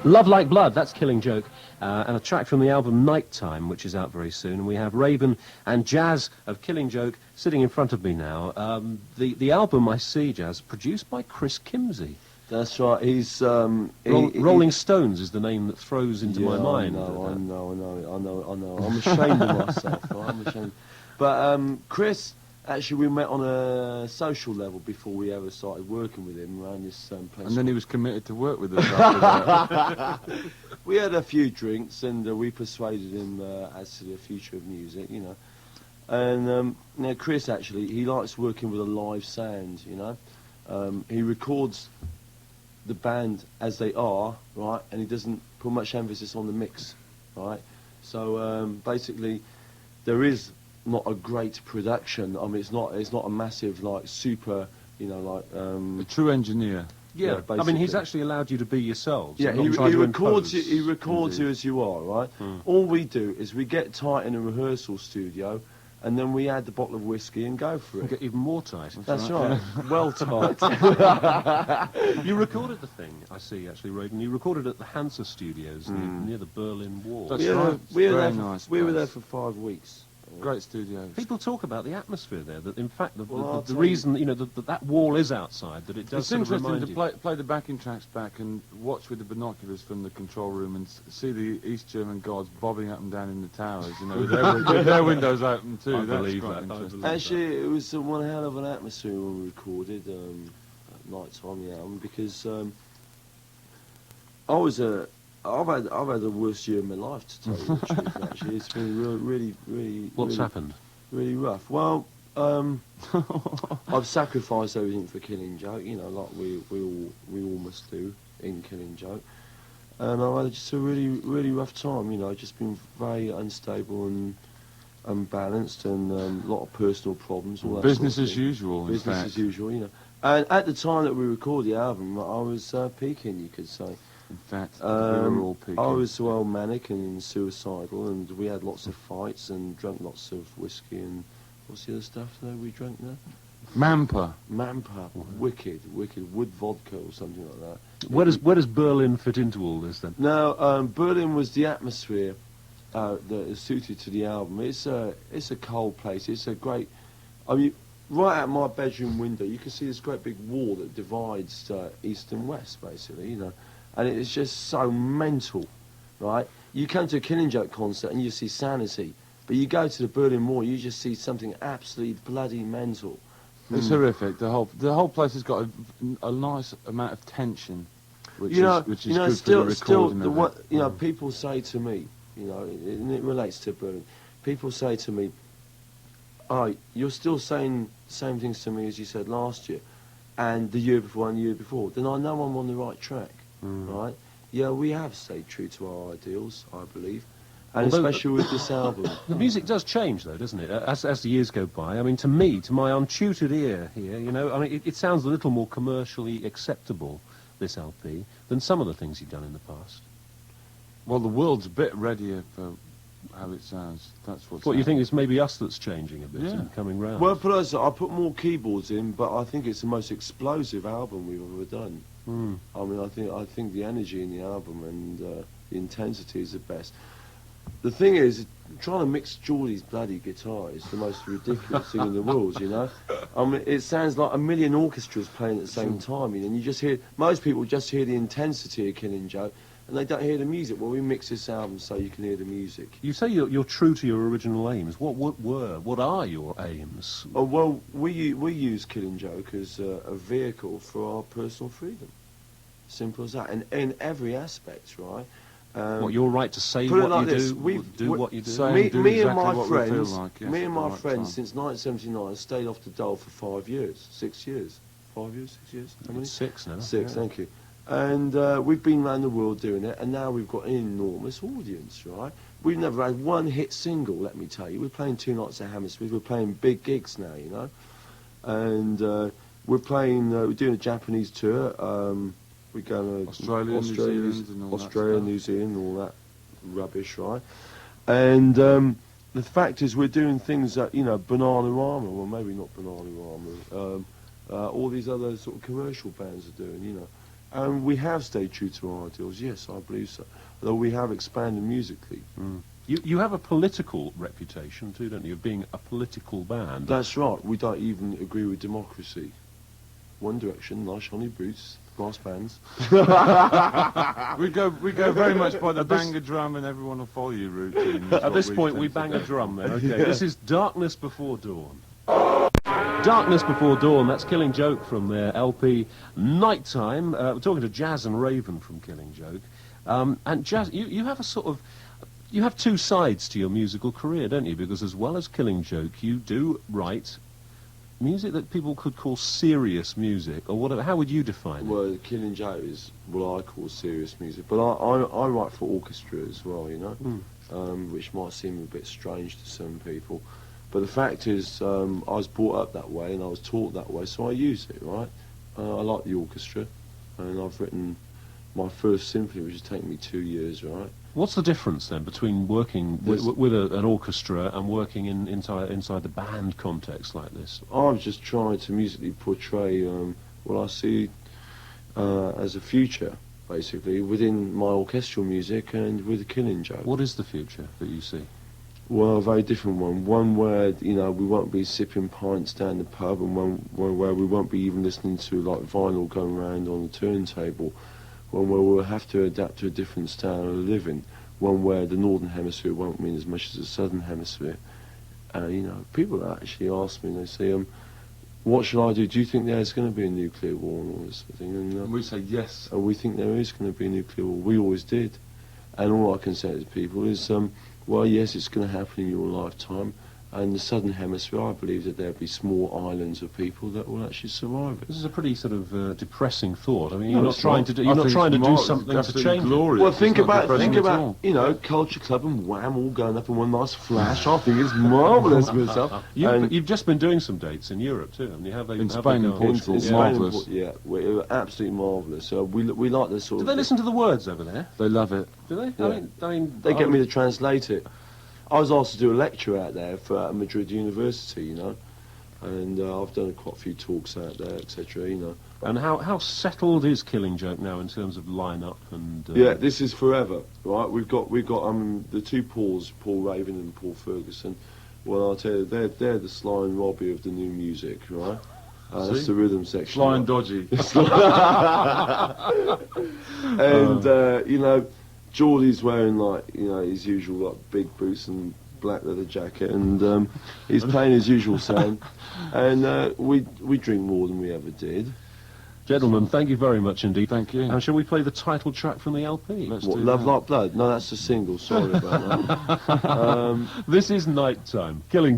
Love Like Blood, that's Killing Joke, and a track from the album Nighttime, which is out very soon. And we have Raven and Jazz of Killing Joke sitting in front of me now. The album, I see, Jazz, produced by Chris Kimsey. That's right. He's Rolling Stones is the name that throws into my mind. I know. I'm ashamed of myself. Right? I'm ashamed. But Chris, actually, we met on a social level before we ever started working with him around this place. And then he was committed to work with us after that. We had a few drinks, and we persuaded him as to the future of music, you know. And now Chris, actually, he likes working with a live sound, you know. He records the band as they are, right, and he doesn't put much emphasis on the mix, right. So basically, there is not a great production. I mean, it's not a massive, like, super, you know, like a true engineer. Yeah, I mean, he's actually allowed you to be yourselves. Yeah, he records you. He records you as you are, right? All we do is we get tight in a rehearsal studio, and then we add the bottle of whiskey and go for it. Get even more tight. That's right. Well tight. You recorded the thing, I see, actually, Raven. You recorded at the Hansa Studios near the Berlin Wall. That's right. We were there for 5 weeks. Great studios. People talk about the atmosphere there. That in fact, the reason you know that wall is outside. That it does. It's interesting to play the backing tracks back and watch with the binoculars from the control room and see the East German guards bobbing up and down in the towers. You know, with their windows open too. I That's believe quite that. interesting. Actually, it was one hell of an atmosphere when we recorded at night time, the album, because I've had the worst year of my life, to tell you the truth. Actually, it's been really. What's happened? Really rough. Well, I've sacrificed everything for Killing Joke. You know, like we all must do in Killing Joke. And I've had just a really rough time. You know, just been very unstable and unbalanced, and a lot of personal problems. All that Business sort of as thing. usual. Business as usual. You know. And at the time that we recorded the album, I was peaking, you could say. In fact, we were all peaking. I was well manic and suicidal, and we had lots of fights and drank lots of whiskey and what's the other stuff that we drank there? Mampa. Wicked wood vodka or something like that. Where does Berlin fit into all this then? Now, Berlin was the atmosphere that is suited to the album. It's a cold place. It's a great. I mean, right out my bedroom window, you can see this great big wall that divides east and west, basically. You know. And it's just so mental, right? You come to a Killing Joke concert and you see sanity, but you go to the Berlin Wall, you just see something absolutely bloody mental. It's horrific. The whole place has got a nice amount of tension, which is good for the recording of it. You know, people say to me, you know, and it relates to Berlin. People say to me, "Oh, you're still saying the same things to me as you said last year, and the year before and the year before." Then I know I'm on the right track. Right? Yeah, we have stayed true to our ideals, I believe, and although especially with this album. The music does change, though, doesn't it? As the years go by. I mean, to me, to my untutored ear here, you know, I mean, it sounds a little more commercially acceptable, this LP, than some of the things you've done in the past. Well, the world's a bit readier for how it sounds. That's what's. What you think it's maybe us that's changing a bit and coming round? Well, plus I put more keyboards in, but I think it's the most explosive album we've ever done. I mean, I think the energy in the album and the intensity is the best. The thing is, trying to mix Geordie's bloody guitar is the most ridiculous thing in the world, you know? I mean, it sounds like a million orchestras playing at the same time, you know, and you just hear, most people just hear the intensity of Killing Joke, and they don't hear the music. Well, we mix this album so you can hear the music. You say you're true to your original aims. What are your aims? Oh, well, we use Killing Joke as a vehicle for our personal freedom. Simple as that. And in every aspect, right? What, your right to say what like you do what you do? Me and my friends, since 1979, stayed off the dole for 5 years, 6 years. 5 years, 6 years? How many? 6 now. 6, thank you. And we've been around the world doing it, and now we've got an enormous audience, right? We've never had one hit single, let me tell you. We're playing 2 nights at Hammersmith. We're playing big gigs now, you know. And we're doing a Japanese tour. We're going to Australia, New Zealand, all that rubbish, right? And the fact is, we're doing things that, you know, Bananarama, well, maybe not Bananarama, all these other sort of commercial bands are doing, you know. And we have stayed true to our ideals, yes, I believe so. Although we have expanded musically. You have a political reputation too, don't you, of being a political band? That's right, we don't even agree with democracy. One Direction, Nice Shiny Boots, brass bands. We go very much by the bang a drum and everyone will follow you routine. At this point, we bang a drum then. Okay, this is Darkness Before Dawn. Darkness Before Dawn, that's Killing Joke from their LP Nighttime. We're talking to Jazz and Raven from Killing Joke. And Jazz, you have a sort of... You have two sides to your musical career, don't you? Because as well as Killing Joke, you do write music that people could call serious music, or whatever. How would you define it? Well, Killing Joke is what I call serious music, but I write for orchestra as well, you know, which might seem a bit strange to some people. But the fact is, I was brought up that way and I was taught that way, so I use it, right? I like the orchestra, and I've written my first symphony, which has taken me 2 years, right? What's the difference then between working with an orchestra and working inside the band context like this? I'm just trying to musically portray what I see as a future, basically, within my orchestral music and with the Killing Joke. What is the future that you see? Well, a very different one. One where, you know, we won't be sipping pints down the pub, and one where we won't be even listening to, like, vinyl going around on the turntable. One where we'll have to adapt to a different style of living. One where the Northern Hemisphere won't mean as much as the Southern Hemisphere. You know, people actually ask me, they say, what should I do? Do you think there's going to be a nuclear war and all this sort of thing? And we say yes. And we think there is going to be a nuclear war. We always did. And all I can say to people is, well, yes, it's going to happen in your lifetime. And the Southern Hemisphere, I believe that there'll be small islands of people that will actually survive it. This is a pretty sort of depressing thought. I mean, No, you're not it's trying not. to do. I You're not think trying to it's do more- something it's to absolutely change. glorious. Well, It's think not about, depressing at all. you know, Culture Club and Wham all going up in one nice flash. I think it's marvellous myself. You've just been doing some dates in Europe too, haven't you? Have they? In have Spain they and gone? Portugal. It's Marvellous. yeah, we're absolutely marvellous. So we like the sort Do of... they listen to the words over there? They love it. Do they? Yeah. I mean, They get me to translate it. I was asked to do a lecture out there for Madrid University, you know, and I've done quite a few talks out there, etc. You know. And how settled is Killing Joke now in terms of line-up and? Yeah, this is forever, right? We've got the two Pauls, Paul Raven and Paul Ferguson. Well, I'll tell you, they're the Sly and Robbie of the new music, right? That's See? the rhythm section. Sly and dodgy. And you know, Geordie's wearing, like, you know, his usual, like, big boots and black leather jacket, and he's playing his usual sound. And we drink more than we ever did. Gentlemen, thank you very much indeed. Thank you. And shall we play the title track from the LP? Let's What, do Love that. Like Blood? No, that's the single. Sorry about that. This is Nighttime. Killing